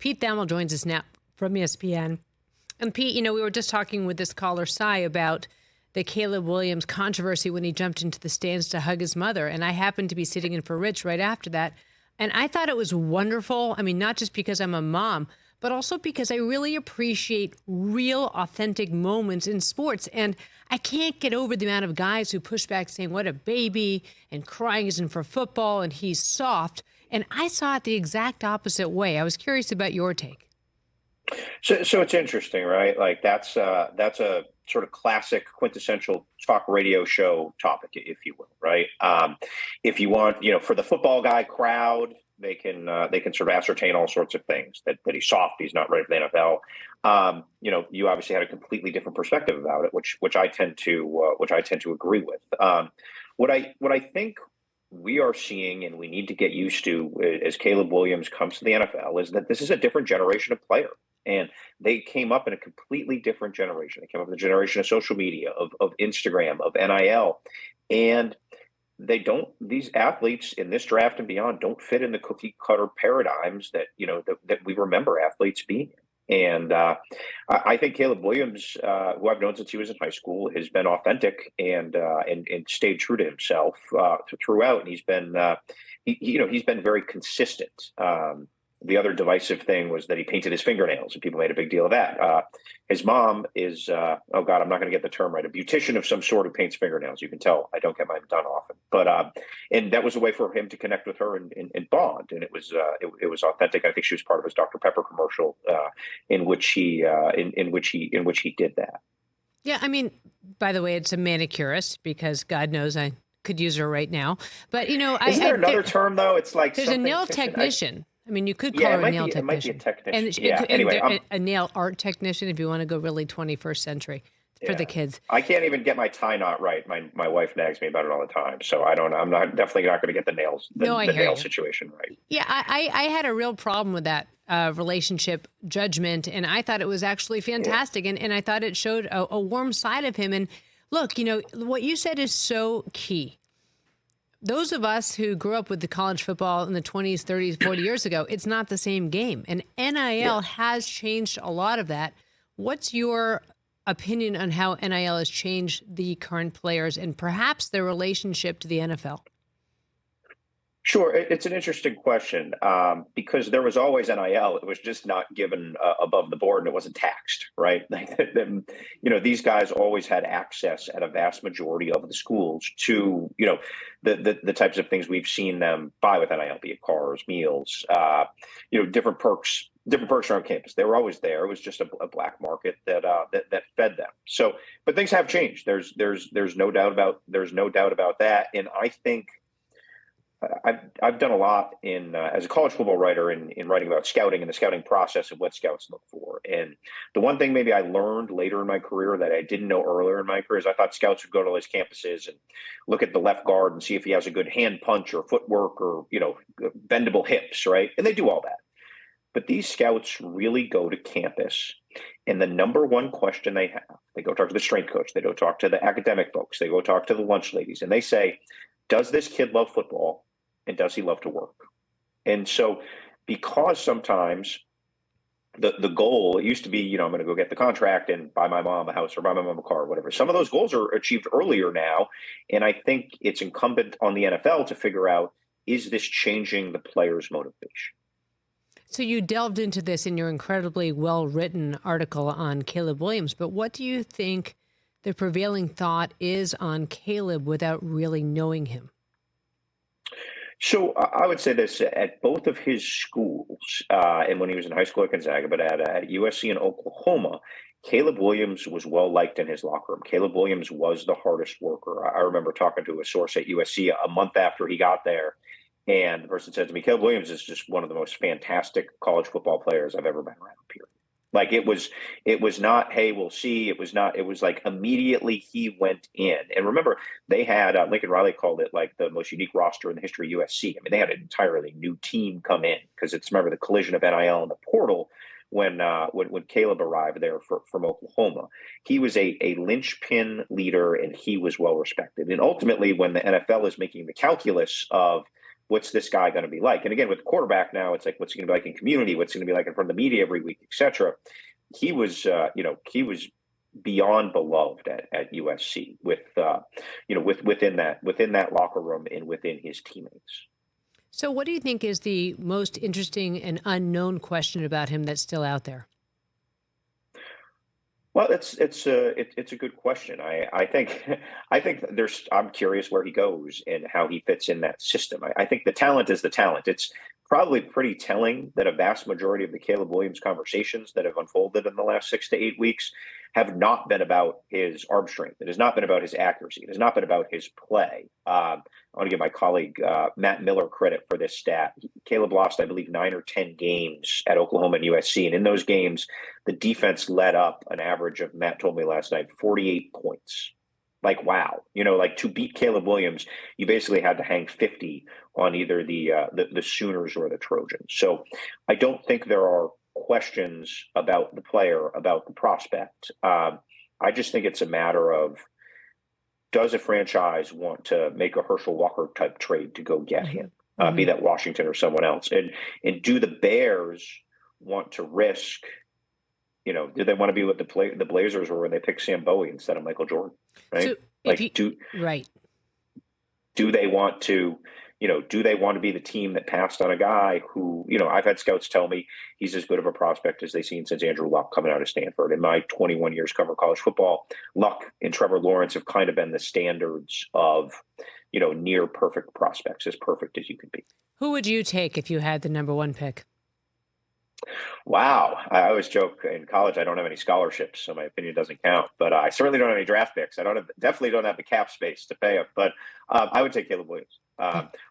Pete Thamel joins us now from ESPN. And Pete, we were just talking with this caller, Cy, about the Caleb Williams controversy when he jumped into the stands to hug his mother. And I happened to be sitting in for Rich right after that. And I thought it was wonderful. I mean, not just because I'm a mom, but also because I really appreciate real, authentic moments in sports. And I can't get over the amount of guys who push back saying, what a baby, and crying isn't for football, and he's soft. And I saw it the exact opposite way. I was curious about your take. So it's interesting, right? Like that's a sort of classic quintessential talk radio show topic, if you will, right? If you want, for the football guy crowd, they can sort of ascertain all sorts of things that he's soft, he's not ready for the NFL. You obviously had a completely different perspective about it, which I tend to agree with. What I think we are seeing, and we need to get used to as Caleb Williams comes to the NFL, is that this is a different generation of player. And they came up in a completely different generation. They came up in the generation of social media, of Instagram, of NIL. And these athletes in this draft and beyond don't fit in the cookie cutter paradigms that we remember athletes being in. And I think Caleb Williams, who I've known since he was in high school, has been authentic and stayed true to himself throughout. And he's been he's been very consistent. The other divisive thing was that he painted his fingernails, and people made a big deal of that. His mom is, I'm not going to get the term right, a beautician of some sort who paints fingernails. You can tell I don't get mine done often, but and that was a way for him to connect with her and bond, and it was authentic. I think she was part of his Dr. Pepper commercial, in which he did that. Yeah, I mean, by the way, it's a manicurist because God knows I could use her right now. But is there another term though? It's like there's a nail technician. I mean, you could call her a nail technician. It might be a technician. Anyway, a nail art technician if you want to go really 21st century for the kids. I can't even get my tie knot right. My wife nags me about it all the time. So I'm definitely not going to get the nail situation right. Yeah, I had a real problem with that relationship judgment, and I thought it was actually fantastic. Yeah. And I thought it showed a warm side of him. And look, what you said is so key. Those of us who grew up with the college football in the 20s, 30s, 40 years ago, it's not the same game. And NIL has changed a lot of that. What's your opinion on how NIL has changed the current players and perhaps their relationship to the NFL? Sure. It's an interesting question because there was always NIL. It was just not given above the board and it wasn't taxed, right? These guys always had access at a vast majority of the schools to, the types of things we've seen them buy with NIL, be it cars, meals, different perks around campus. They were always there. It was just a black market that fed them. So, but things have changed. There's no doubt about that. And I think, I've done a lot as a college football writer in writing about scouting and the scouting process and what scouts look for. And the one thing maybe I learned later in my career that I didn't know earlier in my career is I thought scouts would go to those campuses and look at the left guard and see if he has a good hand punch or footwork or, bendable hips, right? And they do all that. But these scouts really go to campus. And the number one question they go talk to the strength coach. They go talk to the academic folks. They go talk to the lunch ladies. And they say, does this kid love football? And does he love to work? And so because sometimes the goal, it used to be, I'm going to go get the contract and buy my mom a house or buy my mom a car or whatever. Some of those goals are achieved earlier now. And I think it's incumbent on the NFL to figure out, is this changing the player's motivation? So you delved into this in your incredibly well-written article on Caleb Williams. But what do you think the prevailing thought is on Caleb without really knowing him? So I would say this at both of his schools, and when he was in high school at Gonzaga, but at USC and Oklahoma, Caleb Williams was well liked in his locker room. Caleb Williams was the hardest worker. I remember talking to a source at USC a month after he got there, and the person said to me, Caleb Williams is just one of the most fantastic college football players I've ever been around, period. Like it was not, hey, we'll see. It was like immediately he went in. And remember, they had, Lincoln Riley called it like the most unique roster in the history of USC. I mean, they had an entirely new team come in because remember the collision of NIL and the portal when Caleb arrived there from Oklahoma. He was a linchpin leader and he was well respected. And ultimately, when the NFL is making the calculus of what's this guy going to be like? And again, with the quarterback now, it's like, what's he going to be like in community? What's he going to be like in front of the media every week, et cetera? He was, he was beyond beloved at USC within that locker room and within his teammates. So what do you think is the most interesting and unknown question about him that's still out there? Well, it's a good question. I think I'm curious where he goes and how he fits in that system. I think the talent is the talent. It's probably pretty telling that a vast majority of the Caleb Williams conversations that have unfolded in the last 6 to 8 weeks have not been about his arm strength. It has not been about his accuracy. It has not been about his play. I want to give my colleague Matt Miller credit for this stat. Caleb lost, I believe, 9 or 10 games at Oklahoma and USC. And in those games, the defense led up an average of, Matt told me last night, 48 points. Like, wow. Like to beat Caleb Williams, you basically had to hang 50 on either the Sooners or the Trojans. So I don't think there are questions about the player, about the prospect. I just think it's a matter of, does a franchise want to make a Herschel Walker type trade to go get him, be that Washington or someone else? And do the Bears want to risk, do they want to be what the Blazers were when they picked Sam Bowie instead of Michael Jordan? Right? Right. Do they want to, do they want to be the team that passed on a guy who, I've had scouts tell me he's as good of a prospect as they've seen since Andrew Luck coming out of Stanford. In my 21 years covering college football, Luck and Trevor Lawrence have kind of been the standards of, near perfect prospects, as perfect as you could be. Who would you take if you had the number one pick? Wow. I always joke in college, I don't have any scholarships, so my opinion doesn't count, but I certainly don't have any draft picks. Definitely don't have the cap space to pay him, but I would take Caleb Williams.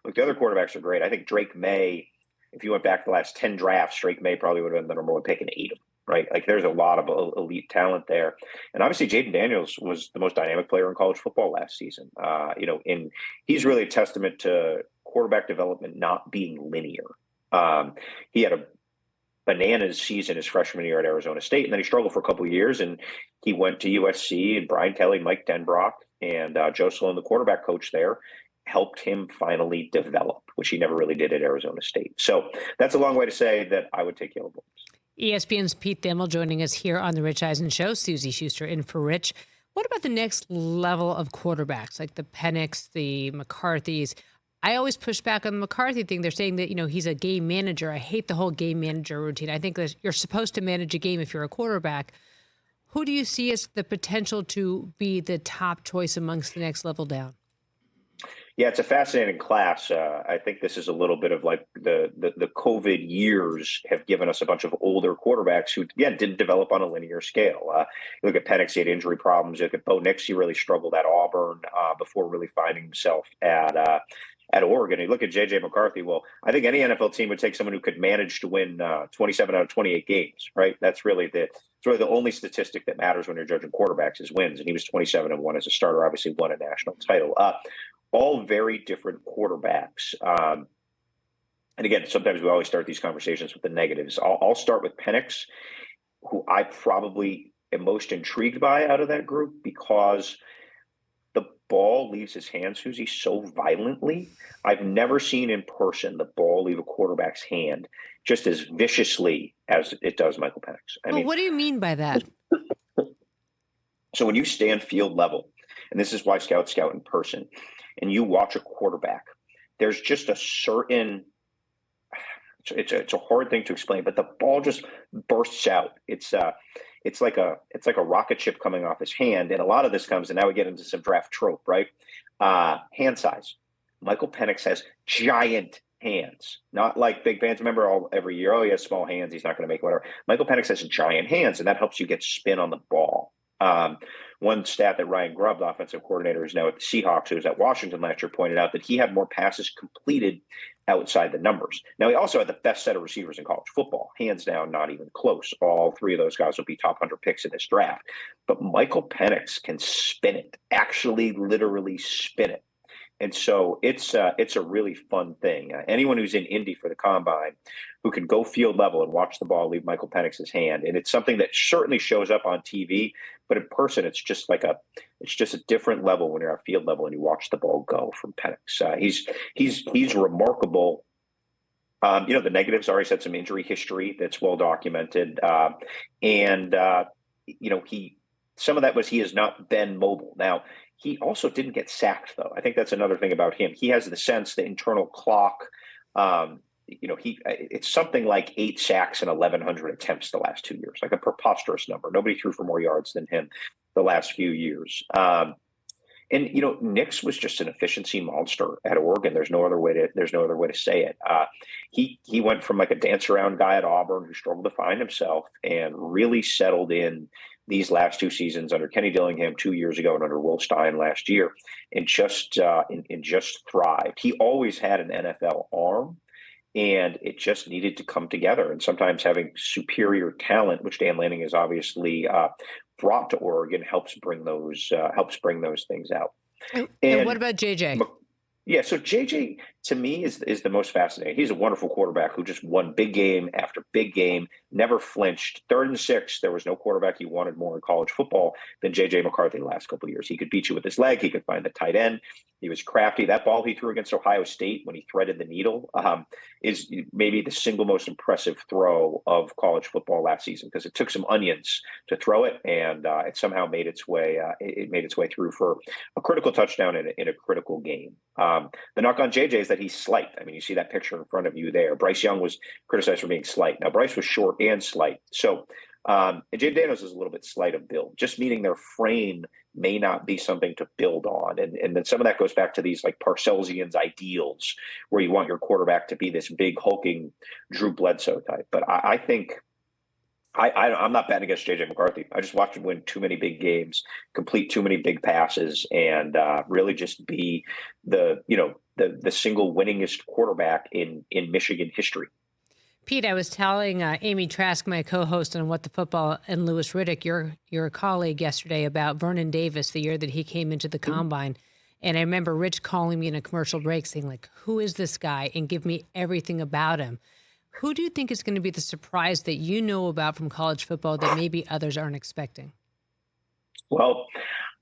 Look, the other quarterbacks are great. I think Drake May, if you went back the last 10 drafts, Drake May probably would have been the number one pick in 8 of them, right? Like there's a lot of elite talent there. And obviously Jaden Daniels was the most dynamic player in college football last season. And he's really a testament to quarterback development not being linear. He had a bananas season his freshman year at Arizona State, and then he struggled for a couple of years, and he went to USC, and Brian Kelly, Mike Denbrock, and Joe Sloan, the quarterback coach there, helped him finally develop, which he never really did at Arizona State. So that's a long way to say that I would take Caleb Williams. ESPN's Pete Thamel joining us here on the Rich Eisen Show. Suzy Shuster in for Rich. What about the next level of quarterbacks, like the Penix, the McCarthys? I always push back on the McCarthy thing. They're saying that, he's a game manager. I hate the whole game manager routine. I think that you're supposed to manage a game if you're a quarterback. Who do you see as the potential to be the top choice amongst the next level down? Yeah, it's a fascinating class. I think this is a little bit of like the COVID years have given us a bunch of older quarterbacks who, again, didn't develop on a linear scale. You look at Penix, he had injury problems. You look at Bo Nix, he really struggled at Auburn before really finding himself at Oregon. You look at J.J. McCarthy. Well, I think any NFL team would take someone who could manage to win 27 out of 28 games, right? That's really the only statistic that matters when you're judging quarterbacks is wins. And he was 27-1 as a starter, obviously won a national title. All very different quarterbacks. And again, sometimes we always start these conversations with the negatives. I'll start with Penix, who I probably am most intrigued by out of that group because the ball leaves his hands, Suzy, so violently. I've never seen in person the ball leave a quarterback's hand just as viciously as it does Michael Penix. I mean, what do you mean by that? So when you stand field level, and this is why scouts scout in person, and you watch a quarterback, there's just a certain it's a hard thing to explain, but the ball just bursts out. It's like a rocket ship coming off his hand. And a lot of this comes, and now we get into some draft trope, right? Hand size. Michael Penix has giant hands, not like big fans. Remember every year, he has small hands, he's not going to make whatever. Michael Penix has giant hands, and that helps you get spin on the ball. One stat that Ryan Grubb, the offensive coordinator, is now at the Seahawks, who was at Washington last year, pointed out that he had more passes completed outside the numbers. Now, he also had the best set of receivers in college football, hands down, not even close. All three of those guys will be top 100 picks in this draft. But Michael Penix can spin it, actually literally spin it. And so it's a really fun thing. Anyone who's in Indy for the combine who can go field level and watch the ball leave Michael Penix's hand, and it's something that certainly shows up on TV, but in person, it's just a different level when you're at field level and you watch the ball go from Penix. He's remarkable. The negatives are he's had some injury history that's well documented, and some of that was he has not been mobile. Now, he also didn't get sacked, though. I think that's another thing about him. He has the sense, the internal clock. It's something like 8 sacks and 1,100 attempts the last 2 years, like a preposterous number. Nobody threw for more yards than him the last few years. Nix was just an efficiency monster at Oregon. There's no other way to say it. He went from like a dance around guy at Auburn who struggled to find himself and really settled in these last 2 seasons under Kenny Dillingham 2 years ago and under Will Stein last year, and just thrived. He always had an NFL arm, and it just needed to come together. And sometimes having superior talent, which Dan Lanning has obviously brought to Oregon, helps bring those things out. And what about JJ? Yeah, so JJ to me is the most fascinating. He's a wonderful quarterback who just won big game after big game, never flinched. 3rd and 6, there was no quarterback he wanted more in college football than JJ McCarthy the last couple of years. He could beat you with his leg. He could find the tight end. He was crafty. That ball he threw against Ohio State when he threaded the needle is maybe the single most impressive throw of college football last season, because it took some onions to throw it, and it somehow made its way. It made its way through for a critical touchdown in a critical game. The knock on JJ is that he's slight. I mean, you see that picture in front of you there. Bryce Young was criticized for being slight. Now, Bryce was short and slight. So, and Jay Daniels is a little bit slight of build, just meaning their frame may not be something to build on. And then some of that goes back to these like Parcellsian's ideals, where you want your quarterback to be this big, hulking Drew Bledsoe type. But I think I'm not betting against JJ McCarthy. I just watched him win too many big games, complete too many big passes, and really just be the single winningest quarterback in Michigan history. Pete, I was telling Amy Trask, my co-host on What the Football, and Louis Riddick, your colleague, yesterday about Vernon Davis, the year that he came into the combine. And I remember Rich calling me in a commercial break saying, like, who is this guy? And give me everything about him. Who do you think is going to be the surprise that you know about from college football that maybe others aren't expecting? Well,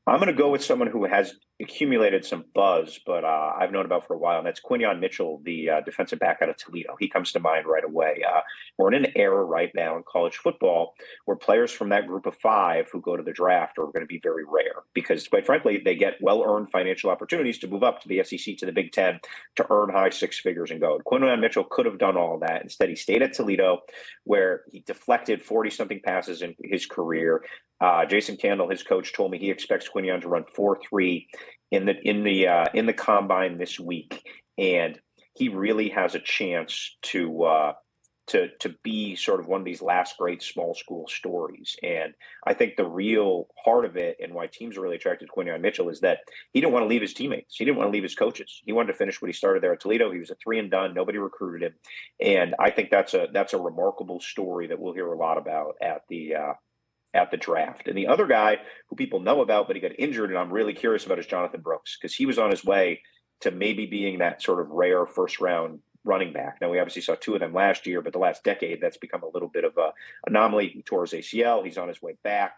I'm going to go with someone who has accumulated some buzz, but I've known about for a while, and that's Quinyon Mitchell, the defensive back out of Toledo. He comes to mind right away. We're in an era right now in college football where players from that group of 5 who go to the draft are going to be very rare because, quite frankly, they get well-earned financial opportunities to move up to the SEC, to the Big Ten, to earn high 6 figures and go. Quinyon Mitchell could have done all of that. Instead, he stayed at Toledo, where he deflected 40-something passes in his career. Jason Candle, his coach, told me he expects Quinyon to run 4.3 in the combine this week, and he really has a chance to be sort of one of these last great small school stories. And I think the real heart of it, and why teams are really attracted to Quinyon Mitchell, is that he didn't want to leave his teammates. He didn't want to leave his coaches. He wanted to finish what he started there at Toledo. He was a 3 and done. Nobody recruited him, and I think that's a remarkable story that we'll hear a lot about at the draft. And the other guy who people know about, but he got injured, and I'm really curious about, is Jonathan Brooks, because he was on his way to maybe being that sort of rare first-round running back. Now, we obviously saw 2 of them last year, but the last decade, that's become a little bit of an anomaly. He tore his ACL. He's on his way back.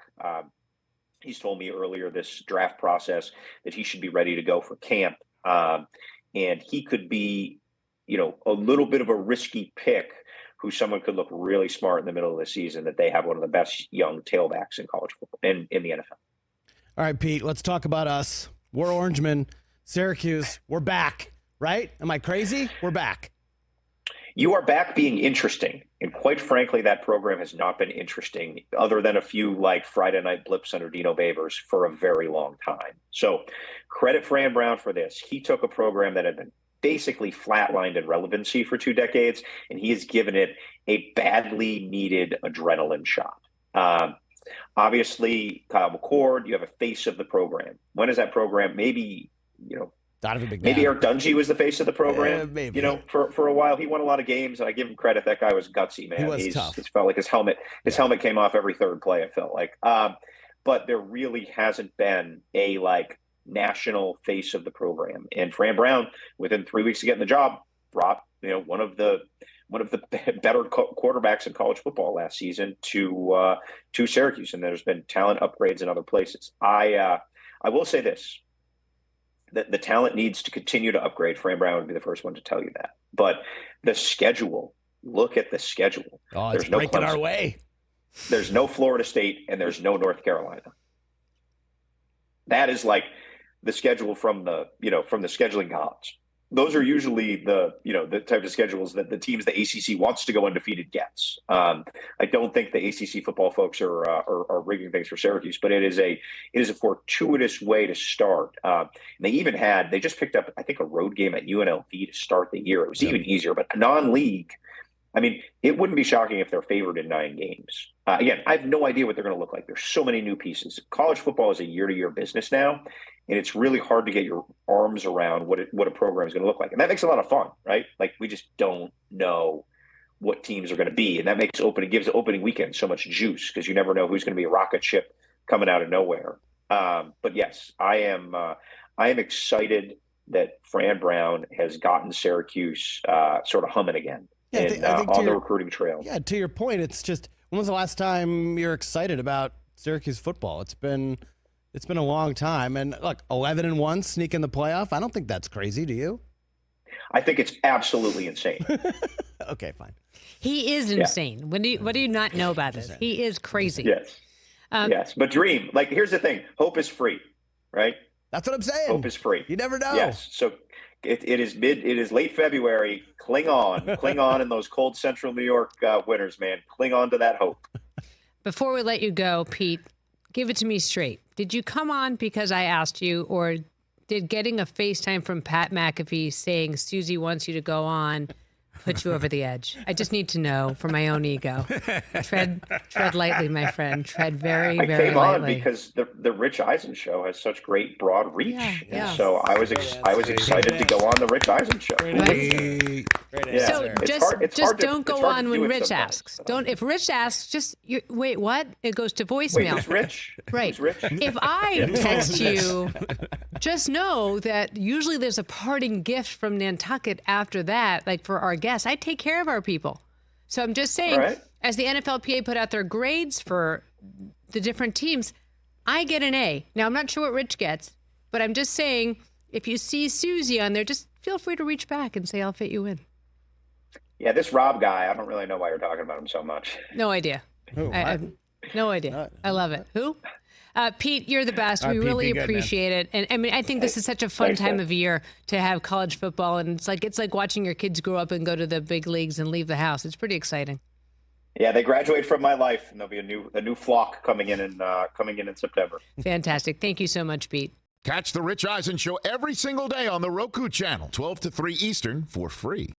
He's told me earlier this draft process that he should be ready to go for camp. And he could be, a little bit of a risky pick who someone could look really smart in the middle of the season, that they have one of the best young tailbacks in college football, in the NFL. All right, Pete, let's talk about us. We're Orangemen, Syracuse. We're back, right? Am I crazy? We're back. You are back being interesting. And quite frankly, that program has not been interesting other than a few like Friday night blips under Dino Babers for a very long time. So credit Fran Brown for this. He took a program that had been basically flatlined in relevancy for 2 decades, and he has given it a badly needed adrenaline shot. Obviously, Kyle McCord, you have a face of the program. When is that program? Maybe, maybe Eric Dungy was the face of the program. Maybe. For a while, he won a lot of games, and I give him credit. That guy was gutsy, man. He was tough. It felt like his helmet came off every third play, it felt like. But there really hasn't been a national face of the program. And Fran Brown, within 3 weeks of getting the job, brought one of the better quarterbacks in college football last season to Syracuse. And there's been talent upgrades in other places. I will say this. The talent needs to continue to upgrade. Fran Brown would be the first one to tell you that. But the schedule, look at the schedule. Oh, there's it's no breaking Clemson. our way. There's no Florida State, and there's no North Carolina. That is like the schedule from the scheduling gods. Those are usually the type of schedules that the teams the ACC wants to go undefeated gets. I don't think the ACC football folks are rigging things for Syracuse, but it is a fortuitous way to start. They just picked up, I think, a road game at UNLV to start the year. It was even easier, but non-league. I mean, it wouldn't be shocking if they're favored in 9 games. Again, I have no idea what they're going to look like. There's so many new pieces. College football is a year-to-year business now, and it's really hard to get your arms around what a program is going to look like. And that makes a lot of fun, right? Like, we just don't know what teams are going to be, and that gives opening weekend so much juice because you never know who's going to be a rocket ship coming out of nowhere. But yes, I am excited that Fran Brown has gotten Syracuse sort of humming again. Yeah, I think on the recruiting trail. Yeah, to your point, it's just, when was the last time you're excited about Syracuse football? It's been a long time. And look, 11-1, sneak in the playoff. I don't think that's crazy. Do you? I think it's absolutely insane. Okay, fine. He is insane. Yeah. What do you not know about this? He is crazy. Yes. Yes. But dream. Like, here's the thing. Hope is free, right? That's what I'm saying. Hope is free. You never know. Yes. So it is late February. Cling on in those cold central New York winters, man. Cling on to that hope. Before we let you go, Pete, give it to me straight. Did you come on because I asked you, or did getting a FaceTime from Pat McAfee saying Suzy wants you to go on put you over the edge? I just need to know for my own ego. Tread lightly, my friend. Tread very, very lightly. I came on because the Rich Eisen Show has such great broad reach. Yeah. And so I was excited to go on the Rich Eisen Show. Great. Yeah. So just don't go on when Rich asks. Don't. If Rich asks, wait, what? It goes to voicemail. Wait, who's Rich? Right. Who's Rich? If I text you, just know that usually there's a parting gift from Nantucket after that, like for our guests. I take care of our people. So I'm just saying, as the NFLPA put out their grades for the different teams, I get an A. Now, I'm not sure what Rich gets, but I'm just saying, if you see Suzy on there, just feel free to reach back and say, I'll fit you in. Yeah, this Rob guy, I don't really know why you're talking about him so much. No idea. No idea. I love it. Who? Pete, you're the best. We Pete, really good, appreciate it. And I mean, I think this is such a fun time of year to have college football. And it's like watching your kids grow up and go to the big leagues and leave the house. It's pretty exciting. Yeah, they graduate from my life, and there'll be a new flock coming in in September. Fantastic. Thank you so much, Pete. Catch the Rich Eisen Show every single day on the Roku channel, 12 to 3 Eastern, for free.